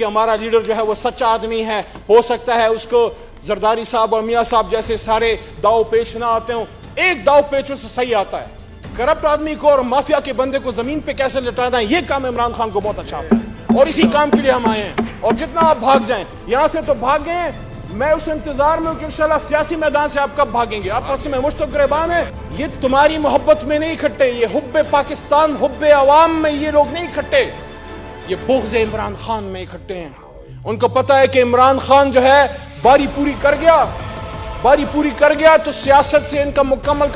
کہ ہمارا لیڈر جو ہے وہ سچا آدمی ہے، ہو سکتا ہے اس کو زرداری صاحب اور میاں صاحب جیسے سارے داؤ پیش نہ آتے ہوں، ایک داؤ پیچ سے صحیح آتا ہے، کرپٹ آدمی کو اور مافیا کے بندے کو زمین پہ کیسے لٹانا ہے، یہ کام عمران خان کو بہت اچھا آتا ہے، اور اسی کام کے لیے ہم آئے ہیں۔ اور جتنا آپ بھاگ جائیں یہاں سے تو بھاگ گئے ہیں، میں اس انتظار میں ہوں کہ انشاءاللہ سیاسی میدان سے آپ کب بھاگیں گے۔ آپ میں مشتاق گریبان ہیں، یہ تمہاری محبت میں نہیں اکھٹے، یہ حب پاکستان، حب عوام میں یہ لوگ نہیں اکھٹے، یہ بغض عمران خان میں اکھٹے ہیں۔ ان کو پتا ہے کہ عمران خان جو ہے باری پوری کر گیا تو سیاست سے ان کا مکمل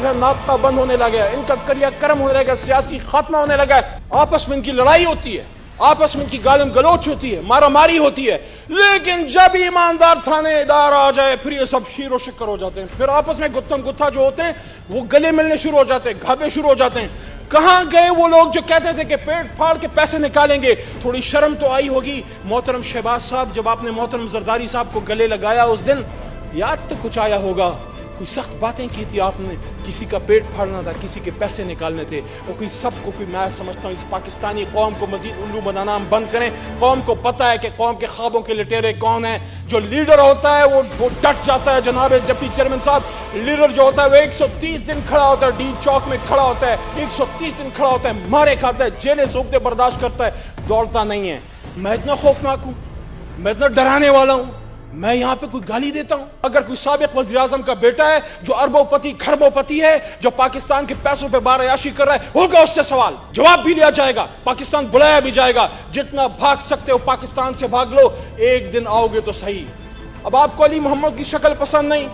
جو ہے ناطقہ بند ہونے لگا، ان کا کریا کرم ہونے لگا، سیاسی خاتمہ ہونے لگا، آپس میں ان کی لڑائی ہوتی ہے، آپس میں ان کی گالم گلوچ ہوتی ہے، مارا ماری ہوتی ہے، لیکن جب ایماندار تھانے دار آ جائے پھر یہ سب شیر و شکر ہو جاتے ہیں، پھر آپس میں گتھم گتھا جو ہوتے ہیں وہ گلے ملنے شروع ہو جاتے ہیں، گھابے شروع ہو جاتے ہیں۔ کہاں گئے وہ لوگ جو کہتے تھے کہ پیٹ پھاڑ کے پیسے نکالیں گے؟ تھوڑی شرم تو آئی ہوگی محترم شہباز صاحب، جب آپ نے محترم زرداری صاحب کو گلے لگایا اس دن، یاد تو کچھ آیا ہوگا، کوئی سخت باتیں کی تھی آپ نے، کسی کا پیٹ پھاڑنا تھا، کسی کے پیسے نکالنے تھے، اور کوئی میں سمجھتا ہوں اس پاکستانی قوم کو مزید الو بنانا ہم بند کریں۔ قوم کو پتہ ہے کہ قوم کے خوابوں کے لٹیرے کون ہیں، جو لیڈر ہوتا ہے وہ ڈٹ جاتا ہے، جناب ڈپٹی چیئرمین صاحب، لیڈر جو ہوتا ہے وہ 130 دن کھڑا ہوتا ہے، ڈی چوک میں کھڑا ہوتا ہے، 130 دن کھڑا ہوتا ہے، مارے کھاتا ہے، جیلیں سوکھتے برداشت کرتا ہے، دوڑتا نہیں ہے۔ میں اتنا خوفناک ہوں، میں اتنا ڈرانے والا ہوں، میں یہاں پہ کوئی گالی دیتا ہوں؟ اگر کوئی سابق وزیراعظم کا بیٹا ہے جو اربوں پتی کھربوں پتی ہے، جو پاکستان کے پیسوں پہ بار عیاشی کر رہا ہے، ہوگا اس سے سوال، جواب بھی لیا جائے گا، پاکستان بلایا بھی جائے گا۔ جتنا بھاگ سکتے ہو پاکستان سے بھاگ لو، ایک دن آؤ گے تو صحیح۔ اب آپ کو علی محمد کی شکل پسند نہیں،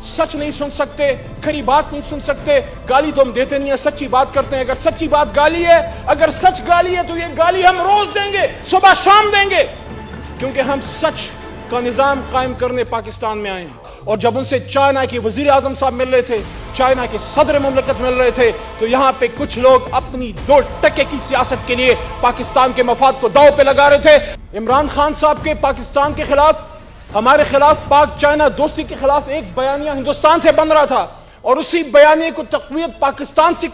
سچ نہیں سن سکتے، کھری بات نہیں سن سکتے، گالی تو ہم دیتے نہیں ہیں، سچی بات کرتے ہیں۔ اگر سچی بات گالی ہے، اگر سچ گالی ہے تو یہ گالی ہم روز دیں گے، صبح شام دیں گے، کیونکہ ہم سچ کا نظام قائم کرنے پاکستان میں آئے ہیں۔ اور جب ان سے چائنا کے وزیر اعظم صاحب مل رہے تھے، چائنا کے صدر مملکت مل رہے تھے، تو یہاں پہ کچھ لوگ اپنی 2 ٹکے کی سیاست کے لیے پاکستان کے مفاد کو داؤ پہ لگا رہے تھے۔ عمران خان صاحب کے پاکستان کے خلاف، ہمارے خلاف، پاک چائنا دوستی کے خلاف ایک بیانیہ ہندوستان سے بن رہا تھا، اور اسی بیانیے کو تقویت پاکستان سے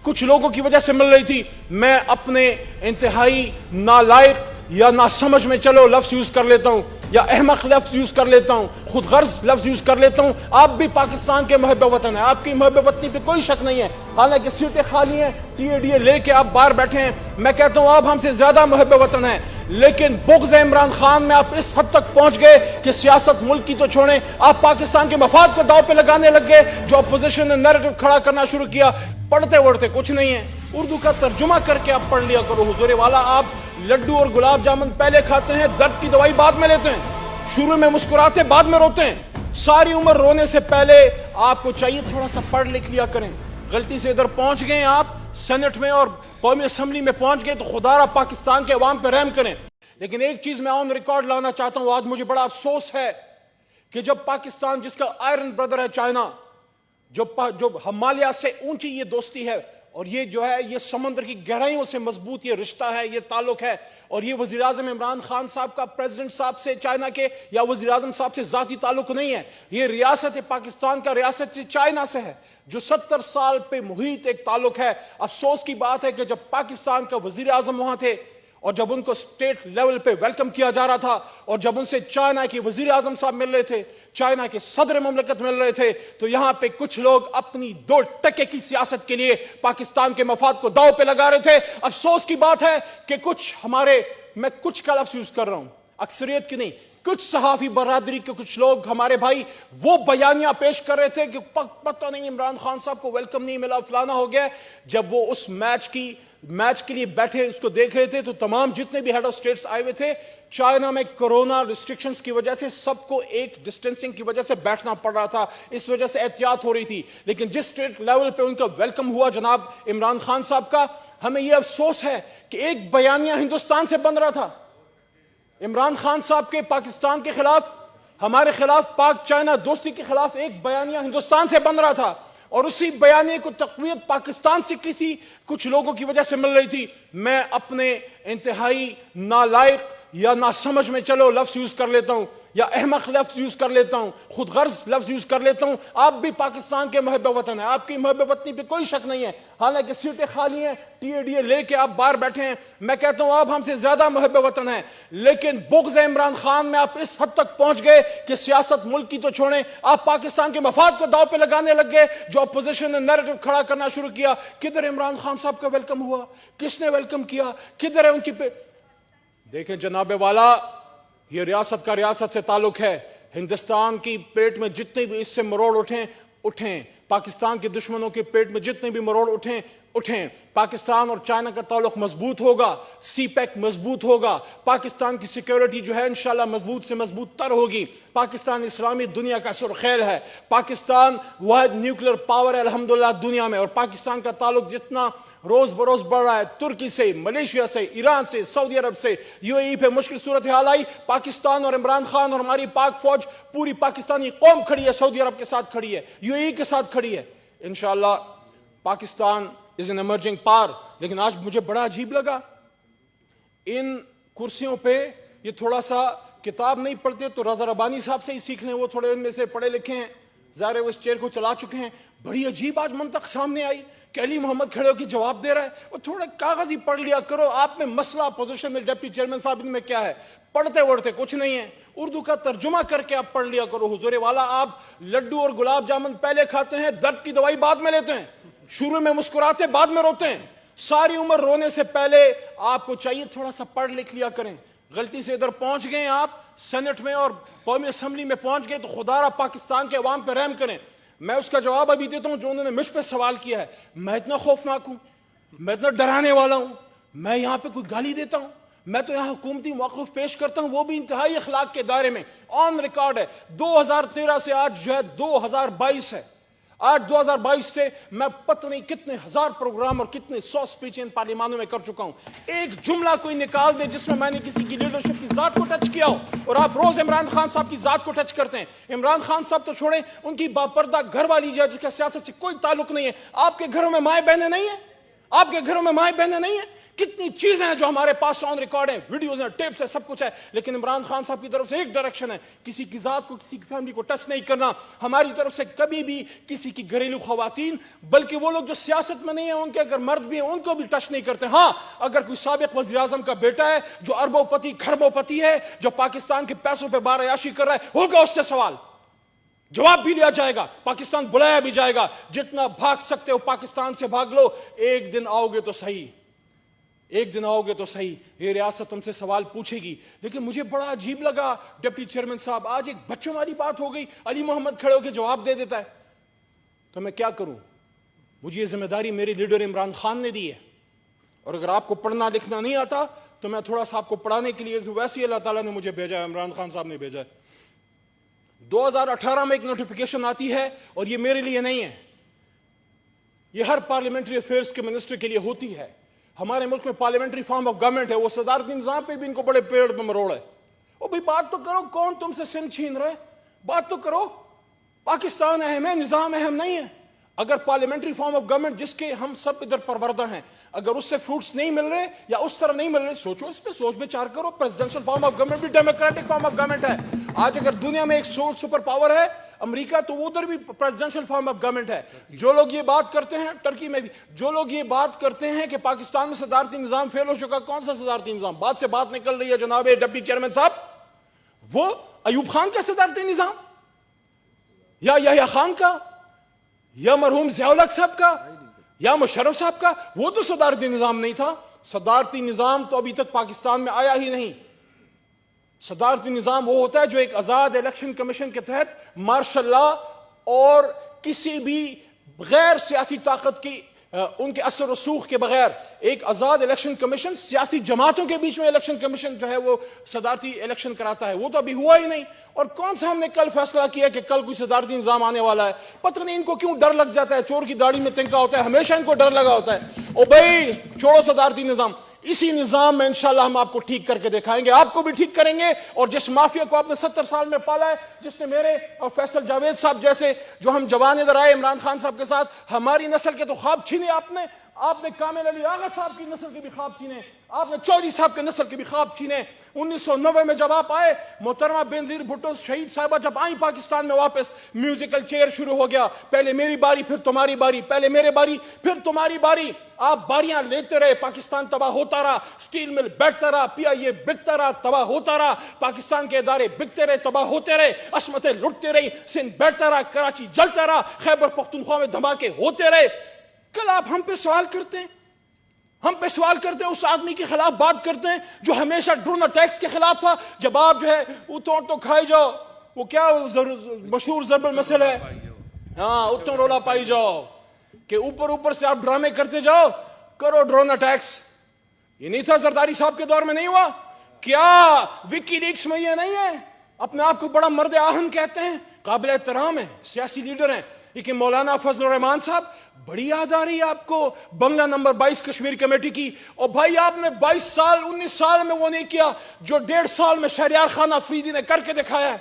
کچھ لوگوں کی وجہ سے مل رہی تھی۔ میں اپنے انتہائی نالائق یا ناسمجھ میں چلو لفظ یوز کر لیتا ہوں، یا احمق لفظ یوز کر لیتا ہوں، خود غرض لفظ یوز کر لیتا ہوں۔ آپ بھی پاکستان کے محب وطن ہیں، آپ کی محب وطنی پہ کوئی شک نہیں ہے، حالانکہ سیٹیں خالی ہیں، ٹی اے ڈی اے لے کے آپ باہر بیٹھے ہیں، میں کہتا ہوں آپ ہم سے زیادہ محب وطن ہیں، لیکن بغض عمران خان میں آپ اس حد تک پہنچ گئے کہ سیاست ملک کی تو چھوڑیں، آپ پاکستان کے مفاد کو داؤ پہ لگانے لگ گئے۔ جو اپوزیشن نے نیریٹو کھڑا کرنا شروع کیا، پڑھتے وڑھتے کچھ نہیں ہے، اردو کا ترجمہ کر کے آپ پڑھ لیا کرو۔ حضور والا، آپ لڈو اور گلاب جامن پہلے کھاتے ہیں، درد کی دوائی بعد میں لیتے ہیں، شروع میں مسکراتے بعد میں روتے ہیں۔ ساری عمر رونے سے پہلے آپ کو چاہیے تھوڑا سا پڑھ لکھ لیا کریں۔ غلطی سے ادھر پہنچ گئے آپ سینٹ میں اور قومی اسمبلی میں پہنچ گئے تو خدا را پاکستان کے عوام پہ رحم کریں۔ لیکن ایک چیز میں آن ریکارڈ لانا چاہتا ہوں، آج مجھے بڑا افسوس ہے کہ جب پاکستان، جس کا آئرن بردر ہے چائنا، جو ہمالیہ سے اونچی یہ دوستی ہے، اور یہ جو ہے یہ سمندر کی گہرائیوں سے مضبوط یہ رشتہ ہے، یہ تعلق ہے، اور یہ وزیراعظم عمران خان صاحب کا پریزیڈنٹ صاحب سے چائنا کے یا وزیراعظم صاحب سے ذاتی تعلق نہیں ہے، یہ ریاست پاکستان کا ریاست چائنا سے ہے، جو 70 سال پہ محیط ایک تعلق ہے۔ افسوس کی بات ہے کہ جب پاکستان کا وزیر اعظم وہاں تھے، اور جب ان کو سٹیٹ لیول پہ ویلکم کیا جا رہا تھا، اور جب ان سے چائنا کے وزیر اعظم صاحب مل رہے تھے، چائنا کے صدر مملکت مل رہے تھے، تو یہاں پہ کچھ لوگ اپنی 2 ٹکے کی سیاست کے لیے پاکستان کے مفاد کو داؤ پہ لگا رہے تھے۔ افسوس کی بات ہے کہ میں کچھ کا لفظ یوز کر رہا ہوں، اکثریت کی نہیں، کچھ صحافی برادری کے کچھ لوگ ہمارے بھائی وہ بیانیہ پیش کر رہے تھے کہ پتہ نہیں عمران خان صاحب کو ویلکم نہیں ملا، فلانا ہو گیا۔ جب وہ اس میچ کے لیے بیٹھے اس کو دیکھ رہے تھے تو تمام جتنے بھی ہیڈ آف سٹیٹس آئے ہوئے تھے، چائنا میں کرونا ریسٹرکشنز کی وجہ سے سب کو ایک ڈسٹینسنگ کی وجہ سے بیٹھنا پڑ رہا تھا، اس وجہ سے احتیاط ہو رہی تھی، لیکن جس اسٹیٹ لیول پہ ان کا ویلکم ہوا جناب عمران خان صاحب کا، ہمیں یہ افسوس ہے کہ ایک بیانیہ ہندوستان سے بن رہا تھا، عمران خان صاحب کے پاکستان کے خلاف، ہمارے خلاف، پاک چائنا دوستی کے خلاف ایک بیانیہ ہندوستان سے بن رہا تھا، اور اسی بیانیے کو تقویت پاکستان سے کچھ لوگوں کی وجہ سے مل رہی تھی۔ میں اپنے انتہائی نالائق یا ناسمجھ میں چلو لفظ یوز کر لیتا ہوں، یا احمق لفظ یوز کر لیتا ہوں، خود غرض لفظ یوز کر لیتا ہوں، آپ بھی پاکستان کے محب وطن ہیں، آپ کی محب وطنی پہ کوئی شک نہیں ہے، حالانکہ سیٹیں خالی ہیں، ٹی اے ڈی اے لے کے آپ باہر بیٹھے ہیں، میں کہتا ہوں آپ ہم سے زیادہ محب وطن ہیں، لیکن بغض عمران خان میں آپ اس حد تک پہنچ گئے کہ سیاست ملک کی تو چھوڑیں، آپ پاکستان کے مفاد کو داؤ پہ لگانے لگ گئے۔ جو اپوزیشن نے نیریٹو کھڑا کرنا شروع کیا، کدھر عمران خان صاحب کا ویلکم ہوا، کس نے ویلکم کیا، کدھر ہے ان کی دیکھیں جناب والا، یہ ریاست کا ریاست سے تعلق ہے، ہندوستان کی پیٹ میں جتنے بھی اس سے مروڑ اٹھیں، پاکستان کے دشمنوں کے پیٹ میں جتنے بھی مروڑ اٹھیں، پاکستان اور چائنا کا تعلق مضبوط ہوگا، سی پیک مضبوط ہوگا، پاکستان کی سیکیورٹی جو ہے انشاءاللہ مضبوط سے مضبوط تر ہوگی، پاکستان اسلامی دنیا کا سرخیل ہے، پاکستان واحد نیوکلیر پاور ہے الحمدللہ دنیا میں، اور پاکستان کا تعلق جتنا روز بروز بڑھ رہا ہے، ترکی سے، ملیشیا سے، ایران سے، سعودی عرب سے، یو اے ای پہ مشکل صورتحال آئی، پاکستان اور عمران خان اور ہماری پاک فوج، پوری پاکستانی قوم کھڑی ہے، سعودی عرب کے ساتھ کھڑی ہے، یو اے ای کے ساتھ کھڑی ہے، انشاءاللہ Pakistan is an emerging power۔ لیکن آج مجھے بڑا عجیب لگا، ان کرسیوں پہ یہ تھوڑا سا کتاب نہیں پڑھتے تو رضا ربانی صاحب سے ہی سیکھ لیں، وہ تھوڑے ان میں سے پڑھے لکھے ہیں، ظاہر ہے وہ اس چیئر کو چلا چکے ہیں، بڑی عجیب آج منطق سامنے آئی کہ علی محمد کھڑے ہو کے جواب دے رہا ہے، وہ تھوڑا کاغذ ہی پڑھ لیا کرو، آپ میں مسئلہ پوزیشن میں ڈپٹی چیئرمین صاحب ان میں کیا ہے، پڑھتے وڑھتے کچھ نہیں ہے، اردو کا ترجمہ کر کے آپ پڑھ لیا کرو۔ حضور والا آپ لڈو اور گلاب جامن پہلے کھاتے ہیں، درد کی دوائی بعد میں لیتے ہیں، شروع میں مسکراتے بعد میں روتے ہیں، ساری عمر رونے سے پہلے آپ کو چاہیے تھوڑا سا پڑھ لکھ لیا کریں۔ غلطی سے ادھر پہنچ گئے آپ سینٹ میں اور قومی اسمبلی میں پہنچ گئے تو خدا را پاکستان کے عوام پہ رحم کریں۔ میں اس کا جواب ابھی دیتا ہوں جو انہوں نے مجھ پہ سوال کیا ہے، میں اتنا خوفناک ہوں، میں اتنا ڈرانے والا ہوں، میں یہاں پہ کوئی گالی دیتا ہوں، میں تو یہاں حکومتی موقف پیش کرتا ہوں، وہ بھی انتہائی اخلاق کے دائرے میں، آن ریکارڈ ہے۔ 2013 سے آج جو ہے 2022 ہے، آج 2022 سے میں پتہ نہیں کتنے ہزار پروگرام اور کتنے 100 سپیچیں پارلیمانوں میں کر چکا ہوں، ایک جملہ کوئی نکال دے جس میں میں نے کسی کی لیڈرشپ کی ذات کو ٹچ کیا ہو، اور آپ روز عمران خان صاحب کی ذات کو ٹچ کرتے ہیں۔ عمران خان صاحب تو چھوڑیں، ان کی باپردہ گھر والی جو ہے جس کا سیاست سے کوئی تعلق نہیں ہے، آپ کے گھروں میں مائیں بہنیں نہیں ہیں، آپ کے گھروں میں مائیں بہنیں نہیں ہیں، کتنی چیزیں ہیں جو ہمارے پاس آن ریکارڈ ہیں، ویڈیوز ہیں، ٹیپس ہیں، سب کچھ ہے، لیکن عمران خان صاحب کی طرف سے ایک ڈائریکشن ہے، کسی کی ذات کو، کسی کی فیملی کو ٹچ نہیں کرنا۔ ہماری طرف سے کبھی بھی کسی کی گھریلو خواتین، بلکہ وہ لوگ جو سیاست میں نہیں ہیں، ان کے اگر مرد بھی ہیں ان کو بھی ٹچ نہیں کرتے۔ ہاں اگر کوئی سابق وزیر اعظم کا بیٹا ہے جو اربوں پتی کھربوں پتی ہے، جو پاکستان کے پیسوں پہ بار عیاشی کر رہا ہے، ہوگا اس سے سوال، جواب بھی لیا جائے گا، پاکستان بلایا بھی جائے گا، جتنا بھاگ سکتے ہو پاکستان سے بھاگ لو، ایک دن آؤ گے تو صحیح، ایک دن آؤ گے تو صحیح، یہ ریاست تم سے سوال پوچھے گی۔ لیکن مجھے بڑا عجیب لگا ڈپٹی چیئرمین صاحب، آج ایک بچوں والی بات ہو گئی، علی محمد کھڑے ہو کے جواب دے دیتا ہے، تو میں کیا کروں؟ مجھے یہ ذمہ داری میرے لیڈر عمران خان نے دی ہے، اور اگر آپ کو پڑھنا لکھنا نہیں آتا تو میں تھوڑا سا آپ کو پڑھانے کے لیے، ویسے ہی اللہ تعالیٰ نے مجھے بھیجا ہے، عمران خان صاحب نے بھیجا ہے۔ 2018 میں ایک نوٹیفیکیشن آتی ہے، اور یہ میرے لیے نہیں ہے، یہ ہر پارلیمنٹری افیئرز کے منسٹر کے لیے ہوتی ہے۔ ہمارے ملک میں پارلیمنٹری فارم آف گورنمنٹ ہے، وہ صدارتی نظام پہ بھی ان کو بڑے پیڑ پہ مروڑ ہے۔ وہ بھی بات تو کرو، کون تم سے سندھ چھین رہے، بات تو کرو، پاکستان اہم ہے، نظام اہم نہیں ہے۔ اگر پارلیمنٹری فارم آف گورنمنٹ جس کے ہم سب ادھر پروردہ ہیں، اگر اس سے فروٹس نہیں مل رہے یا اس طرح نہیں مل رہے، سوچو اس پہ، سوچ بچار کرو۔ پریزیڈنشل فارم آف گورنمنٹ بھی ڈیموکریٹک فارم آف گورنمنٹ ہے۔ آج اگر دنیا میں ایک سپر پاور ہے امریکہ، تو وہ ادھر بھی پریزیڈنشل فارم آف گورنمنٹ ہے۔ جو لوگ یہ بات کرتے ہیں، ٹرکی میں بھی جو لوگ یہ بات کرتے ہیں کہ پاکستان میں صدارتی نظام فیل ہو چکا، کون سا صدارتی نظام؟ بات سے بات نکل رہی ہے جناب ڈپٹی چیئرمین صاحب، وہ ایوب خان کا صدارتی نظام، یا یحییٰ خان کا، یا مرحوم ضیاء الحق صاحب کا، یا مشرف صاحب کا، وہ تو صدارتی نظام نہیں تھا۔ صدارتی نظام تو ابھی تک پاکستان میں آیا ہی نہیں۔ صدارتی نظام وہ ہوتا ہے جو ایک آزاد الیکشن کمیشن کے تحت مارشل لا اور کسی بھی غیر سیاسی طاقت کی ان کے اثر و رسوخ کے بغیر ایک آزاد الیکشن کمیشن، سیاسی جماعتوں کے بیچ میں الیکشن کمیشن جو ہے وہ صدارتی الیکشن کراتا ہے۔ وہ تو ابھی ہوا ہی نہیں، اور کون سا ہم نے کل فیصلہ کیا کہ کل کوئی صدارتی نظام آنے والا ہے؟ پتہ نہیں ان کو کیوں ڈر لگ جاتا ہے، چور کی داڑھی میں تنکا ہوتا ہے، ہمیشہ ان کو ڈر لگا ہوتا ہے۔ او بھائی چھوڑو صدارتی نظام، اسی نظام میں انشاءاللہ ہم آپ کو ٹھیک کر کے دکھائیں گے، آپ کو بھی ٹھیک کریں گے۔ اور جس مافیا کو آپ نے 70 سال میں پالا ہے، جس نے میرے اور فیصل جاوید صاحب جیسے جو ہم جوان ادھر آئے عمران خان صاحب کے ساتھ، ہماری نسل کے تو خواب چھینے آپ نے، آپ نے کامل علی آغا صاحب کی نسل کے بھی خواب چھینے, آپ نے چودھری صاحب کے نسل کے بھی خواب چھینے. 1990 میں جب آپ آئے, محترمہ بینظیر بھٹو شہید صاحبہ جب آئیں پاکستان میں واپس, میوزیکل چیئر شروع ہو گیا, پہلے میری باری پھر تمہاری باری, پہلے میرے باری پھر تمہاری باری. آپ باریاں لیتے رہے, پاکستان تباہ ہوتا رہا, سٹیل مل بیٹھتا رہا, PIA بکتا رہا, تباہ ہوتا رہا, پاکستان کے ادارے بکتے رہے, تباہ ہوتے رہے, عصمتیں لٹتے رہی, سندھ بیٹھتا رہا, کراچی جلتا رہا, خیبر پختونخوا میں دھماکے ہوتے رہے. کل آپ ہم پہ سوال کرتے ہیں, ہم پہ سوال کرتے ہیں, اس آدمی کے خلاف بات کرتے ہیں جو ہمیشہ ڈرون اٹیکس کے خلاف تھا. جب آپ جو ہے اتو تو کھائی جاؤ, وہ کیا مشہور ضرب المثل ہے, ہاں اتو رولا پائی جاؤ, کہ اوپر اوپر سے آپ ڈرامے کرتے جاؤ, کرو ڈرون اٹیکس. یہ نہیں تھا زرداری صاحب کے دور میں, نہیں ہوا کیا؟ وکی لیکس میں یہ نہیں ہے. اپنے آپ کو بڑا مرد آہن کہتے ہیں, قابل احترام ہیں, سیاسی لیڈر ہیں, لیکن مولانا فضل الرحمان صاحب بڑی یاد آ رہی ہے آپ کو بنگلہ نمبر 22 کشمیر کمیٹی کی. اور بھائی آپ نے 22 سال 19 سال میں وہ نہیں کیا جو 1.5 سال میں شہریار خان افریدی نے کر کے دکھایا ہے.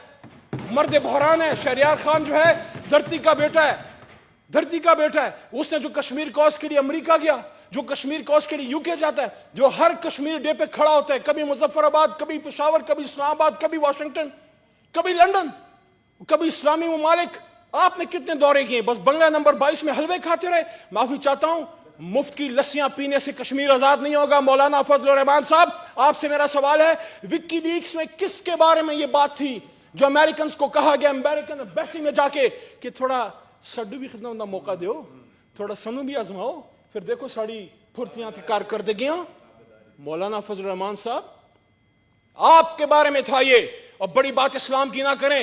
مرد بحران ہے شہریار خان, جو ہے دھرتی کا بیٹا ہے, دھرتی کا بیٹا ہے. اس نے جو کشمیر کوس کے لیے امریکہ گیا, جو کشمیر کوس کے لیے UK جاتا ہے, جو ہر کشمیر ڈے پہ کھڑا ہوتا ہے, کبھی مظفر آباد, کبھی پشاور, کبھی اسلام آباد, کبھی واشنگٹن, کبھی لندن, کبھی اسلامی ممالک. آپ نے کتنے دورے کیے؟ بس بنگلہ نمبر 22 میں حلوے کھاتے رہے. معافی چاہتا ہوں, مفت کی لسیاں پینے سے کشمیر آزاد نہیں ہوگا. مولانا فضل الرحمان صاحب, آپ سے میرا سوال ہے, وکی لیکس میں کس کے بارے میں یہ بات تھی جو امریکنز کو کہا گیا, امریکن ایمبیسی میں جا کے, کہ تھوڑا سڈو بھی خدمت کا موقع دیو, تھوڑا سنو بھی آزماؤ, پھر دیکھو ساڑی پھرتیاں تھی کارکردگیاں. مولانا فضل الرحمان صاحب آپ کے بارے میں تھا یہ. اور بڑی بات اسلام کی نہ کریں,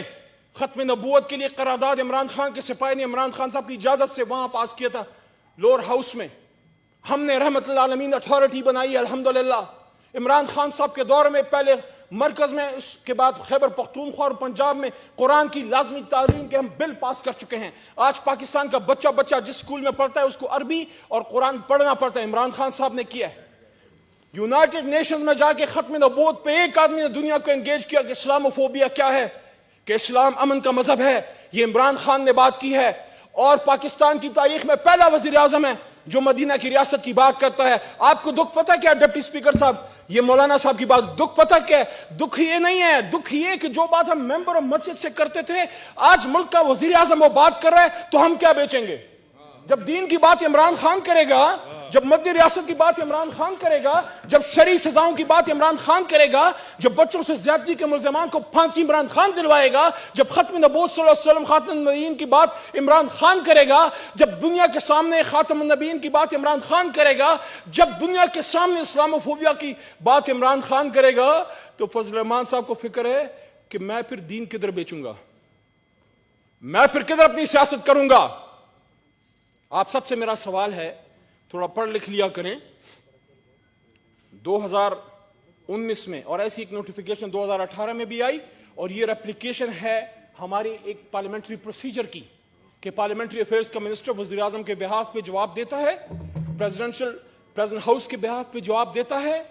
ختم نبوت کے لیے قرارداد عمران خان کے سپاہی نے عمران خان صاحب کی اجازت سے وہاں پاس کیا تھا لور ہاؤس میں. ہم نے رحمت اللہ عالمین اتھارٹی بنائی ہے الحمدللہ. عمران خان صاحب کے دور میں پہلے مرکز میں, اس کے بعد خیبر پختونخوا اور پنجاب میں قرآن کی لازمی تعلیم کے ہم بل پاس کر چکے ہیں. آج پاکستان کا بچہ جس اسکول میں پڑھتا ہے اس کو عربی اور قرآن پڑھنا پڑتا ہے, عمران خان صاحب نے کیا ہے. یونائٹڈ نیشنز میں جا کے ختم نبوت پہ ایک آدمی نے دنیا کو انگیج کیا کہ اسلاموفوبیا کیا ہے, کہ اسلام امن کا مذہب ہے, یہ عمران خان نے بات کی ہے. اور پاکستان کی تاریخ میں پہلا وزیر اعظم ہے جو مدینہ کی ریاست کی بات کرتا ہے. آپ کو دکھ پتہ کیا ڈپٹی اسپیکر صاحب, یہ مولانا صاحب کی بات, دکھ پتہ کیا ہے؟ دکھ یہ نہیں ہے, دکھ یہ کہ جو بات ہم ممبر آف مسجد سے کرتے تھے, آج ملک کا وزیر اعظم وہ بات کر رہا ہے, تو ہم کیا بیچیں گے؟ جب دین کی بات عمران خان کرے گا, جب مدنی ریاست کی بات عمران خان کرے گا, جب شرعی سزاؤں کی بات عمران خان کرے گا, جب بچوں سے زیادتی کے ملزمان کو پھانسی عمران خان دلوائے گا, جب ختم نبوت صلی اللہ علیہ وسلم خاتم النبیین کی بات عمران خان کرے گا, جب دنیا کے سامنے خاتم النبیین کی بات عمران خان کرے گا, جب دنیا کے سامنے اسلاموفوبیا کی بات عمران خان کرے گا, تو فضل الرحمان صاحب کو فکر ہے کہ میں پھر دین کدھر بیچوں گا, میں پھر کدھر اپنی سیاست کروں گا. آپ سب سے میرا سوال ہے, تھوڑا پڑھ لکھ لیا کریں. 2019 میں, اور ایسی ایک نوٹیفیکیشن 2018 میں بھی آئی, اور یہ ریپلیکیشن ہے ہماری ایک پارلیمنٹری پروسیجر کی, کہ پارلیمنٹری افیئرز کا منسٹر وزیر اعظم کے بہاف پہ جواب دیتا ہے, پریزیڈنٹ ہاؤس کے بہاف پہ جواب دیتا ہے,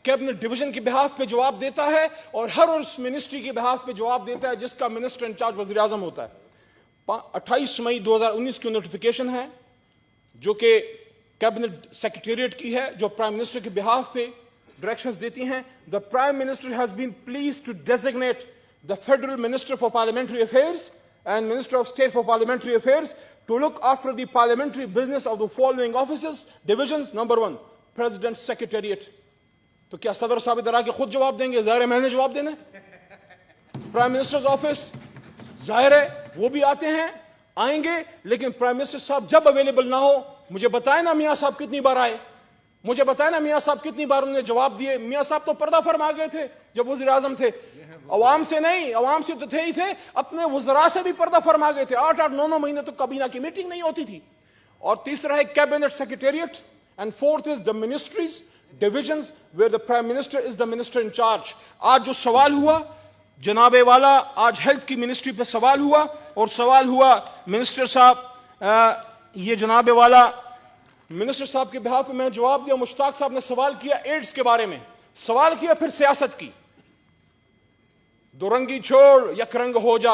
کیبنٹ ڈویژن کے بہاف پہ جواب دیتا ہے, اور ہر اس منسٹری کے بہاف پہ جواب دیتا ہے جس کا منسٹر انچارج وزیر اعظم ہوتا ہے. 28 مئی 2019 کی نوٹیفیکیشن ہے جو کہ کیبنٹ سیکریٹریٹ کی ہے, جو پرائم منسٹر کے بہاف پہ ڈائریکشنز دیتی ہیں. The Prime Minister has been pleased to designate the Federal Minister for Parliamentary Affairs and Minister of State for Parliamentary Affairs to look after the parliamentary business of the following offices, divisions. Number 1, President's Secretariat. تو کیا صدر صاحب ادھر آ کے خود جواب دیں گے؟ ظاہر ہے میں نے جواب دینا ہے. پرائم منسٹرز آفس, ظاہر ہے وہ بھی آتے ہیں, آئیں گے, لیکن پرائم منسٹر صاحب جب اویلیبل نہ ہو, مجھے بتائیں نا میاں صاحب کتنی بار آئے, مجھے بتائیں نا میاں صاحب کتنی بار انہوں نے جواب دیے. میاں صاحب تو پردہ فرما گئے تھے جب وزیر اعظم تھے, عوام سے نہیں, عوام سے تو تھے ہی تھے, اپنے وزراء سے بھی پردہ فرما گئے تھے. 8-9 مہینے تو کابینہ کی میٹنگ نہیں ہوتی تھی. اور تیسرا ہے cabinet secretariat, and fourth is the ministries, divisions where the prime minister is the minister in charge. آج جو سوال ہوا جناب والا, آج ہیلتھ کی منسٹری پہ سوال ہوا, اور سوال ہوا منسٹر صاحب, یہ جناب والا منسٹر صاحب کے بہاف میں جواب دیا. مشتاق صاحب نے سوال کیا ایڈز کے بارے میں, سوال کیا پھر سیاست کی. دو رنگی چھوڑ یک رنگ ہو جا,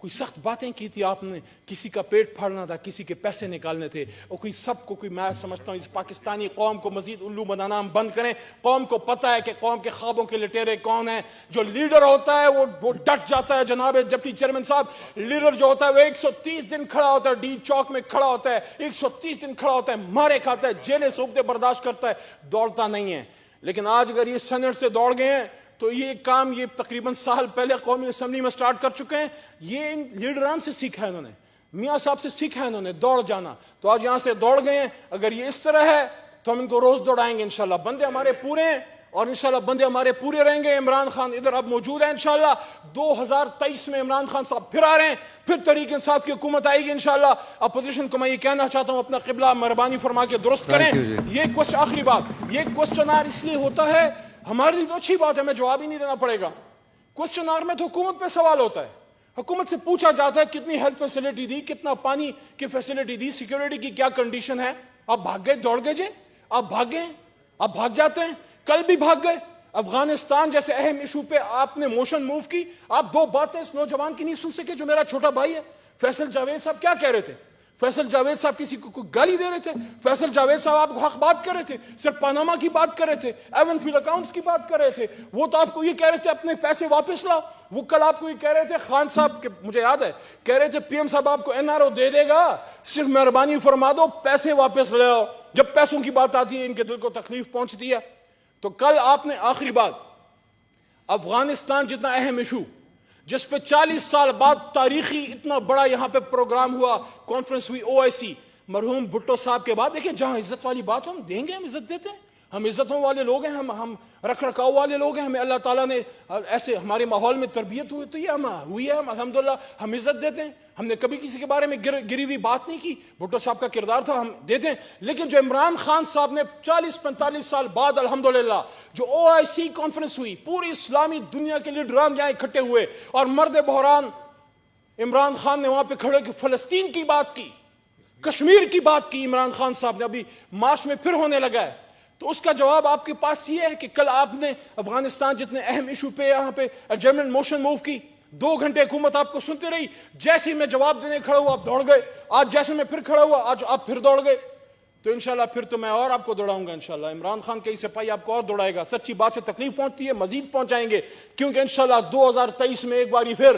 کوئی سخت باتیں کی تھی آپ نے, کسی کا پیٹ پھاڑنا تھا, کسی کے پیسے نکالنے تھے, اور کوئی سب کو کوئی, میں سمجھتا ہوں اس پاکستانی قوم کو مزید الو بنانا ہم بند کریں. قوم کو پتہ ہے کہ قوم کے خوابوں کے لٹیرے کون ہیں. جو لیڈر ہوتا ہے وہ ڈٹ جاتا ہے. جناب ڈپٹی چیئرمین صاحب, لیڈر جو ہوتا ہے وہ 130 دن کھڑا ہوتا ہے, ڈی چوک میں کھڑا ہوتا ہے, 130 دن کھڑا ہوتا ہے, مارے کھاتا ہے, جیلیں سوکھتے برداشت کرتا ہے, دوڑتا نہیں ہے. لیکن آج اگر یہ سینٹ سے دوڑ گئے ہیں تو یہ کام یہ تقریباً سال پہلے قومی اسمبلی میں سٹارٹ کر چکے ہیں. یہ ان لیڈران سے سیکھا ہے انہوں نے, میاں صاحب سے سیکھا ہے انہوں نے دوڑ جانا. تو آج یہاں سے دوڑ گئے ہیں. اگر یہ اس طرح ہے تو ہم ان کو روز دوڑائیں گے انشاءاللہ. بندے ہمارے پورے ہیں اور انشاءاللہ بندے ہمارے پورے رہیں گے. عمران خان ادھر اب موجود ہے انشاءاللہ. 2023 میں عمران خان صاحب پھر آ رہے ہیں, پھر تحریک انصاف کی حکومت آئے گی انشاءاللہ. اپوزیشن کو میں یہ کہنا چاہتا ہوں, اپنا قبلہ مہربانی فرما کے درست کریں. یہ کوشچن, آخری بات, یہ کوشچن آر اس لیے ہوتا ہے ہمارے لیے تو اچھی بات ہے, ہمیں جواب ہی نہیں دینا پڑے گا. کوشچن آر میں تو حکومت پہ سوال ہوتا ہے. حکومت سے پوچھا جاتا ہے کتنی ہیلتھ فیسلٹی دی, کتنا پانی کی فیسلٹی دی, سیکیورٹی کی کیا کنڈیشن ہے. آپ بھاگ گئے, دوڑ گئے, آپ بھاگ گئے, آپ بھاگ جاتے ہیں, کل بھی بھاگ گئے. افغانستان جیسے اہم ایشو پہ آپ نے موشن موو کی. آپ 2 باتیں اس نوجوان کی نہیں سن سکے جو میرا چھوٹا بھائی ہے. فیصل جاوید صاحب کیا کہہ رہے تھے؟ فیصل جاوید صاحب کسی کو گالی دے رہے تھے؟ فیصل جاوید صاحب آپ کو حق بات کر رہے تھے, صرف پاناما کی بات کر رہے تھے, ایون فیلڈ اکاؤنٹس کی بات کر رہے تھے. وہ تو آپ کو یہ کہہ رہے تھے اپنے پیسے واپس لاؤ. وہ کل آپ کو یہ کہہ رہے تھے, خان صاحب مجھے یاد ہے کہہ رہے تھے پی ایم صاحب آپ کو NRO دے دے گا, صرف مہربانی فرما دو پیسے واپس لے آؤ. جب پیسوں کی بات آتی ہے ان کے دل کو تکلیف پہنچتی ہے. تو کل آپ نے, آخری بات, افغانستان جتنا اہم ایشو جس پہ 40 سال بعد تاریخی اتنا بڑا یہاں پہ پروگرام ہوا, کانفرنس ہوئی OIC, مرحوم بھٹو صاحب کے بعد. دیکھیں جہاں عزت والی بات ہو ہم دیں گے, ہم عزت دیتے ہیں. ہم عزتوں والے لوگ ہیں, ہم رکھ رکھاؤ والے لوگ ہیں. ہمیں اللہ تعالیٰ نے ایسے ہمارے ماحول میں تربیت ہوئی تو یہ ہم ہوئی ہے, ہم الحمدللہ ہم عزت دیتے ہیں. ہم نے کبھی کسی کے بارے میں گری ہوئی بات نہیں کی. بھٹو صاحب کا کردار تھا, ہم دیتے ہیں. لیکن جو عمران خان صاحب نے 40-45 سال بعد الحمدللہ جو OIC کانفرنس ہوئی, پوری اسلامی دنیا کے لیڈران جہاں اکٹھے ہوئے اور مرد بحران عمران خان نے وہاں پہ کھڑے کہ فلسطین کی بات کی, کشمیر کی بات کی عمران خان صاحب نے. ابھی مارچ میں پھر ہونے لگا ہے. تو اس کا جواب آپ کے پاس یہ ہے کہ کل آپ نے افغانستان جتنے اہم ایشو پہ یہاں پہ ایڈجرنمنٹ موشن موو کی, 2 گھنٹے حکومت آپ کو سنتے رہی. جیسے ہی میں جواب دینے کھڑا ہوا آپ دوڑ گئے. آج جیسے میں پھر کھڑا ہوا آج آپ پھر دوڑ گئے. تو انشاءاللہ پھر تو میں اور آپ کو دوڑاؤں گا انشاءاللہ. عمران خان کئی سپاہی آپ کو اور دوڑائے گا. سچی بات سے تکلیف پہنچتی ہے, مزید پہنچائیں گے, کیونکہ انشاءاللہ 2023 میں ایک باری پھر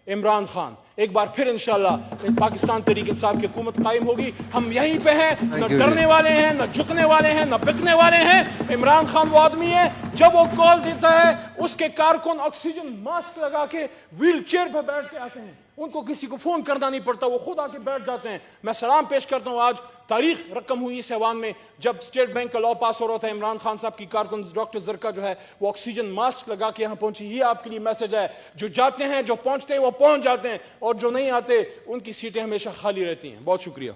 عمران خان, ایک بار پھر انشاءاللہ پاکستان تحریک انصاف کی حکومت قائم ہوگی. ہم یہیں پہ ہیں, نہ ڈرنے والے ہیں, نہ جھکنے والے ہیں, نہ بکنے والے ہیں. عمران خان وہ آدمی ہے جب وہ کال دیتا ہے اس کے کارکن آکسیجن ماسک لگا کے ویل چیئر پہ بیٹھ کے آتے ہیں. ان کو کسی کو فون کرنا نہیں پڑتا, وہ خود آ کے بیٹھ جاتے ہیں. میں سلام پیش کرتا ہوں. آج تاریخ رقم ہوئی اس ایوان میں جب اسٹیٹ بینک کا لا پاس ہو رہا تھا. عمران خان صاحب کی کارکن ڈاکٹر زرکا جو ہے وہ آکسیجن ماسک لگا کے یہاں پہنچی. یہ آپ کے لیے میسج ہے, جو جاتے ہیں, جو پہنچتے ہیں وہ پہنچ جاتے ہیں, اور جو نہیں آتے ان کی سیٹیں ہمیشہ خالی رہتی ہیں. بہت شکریہ.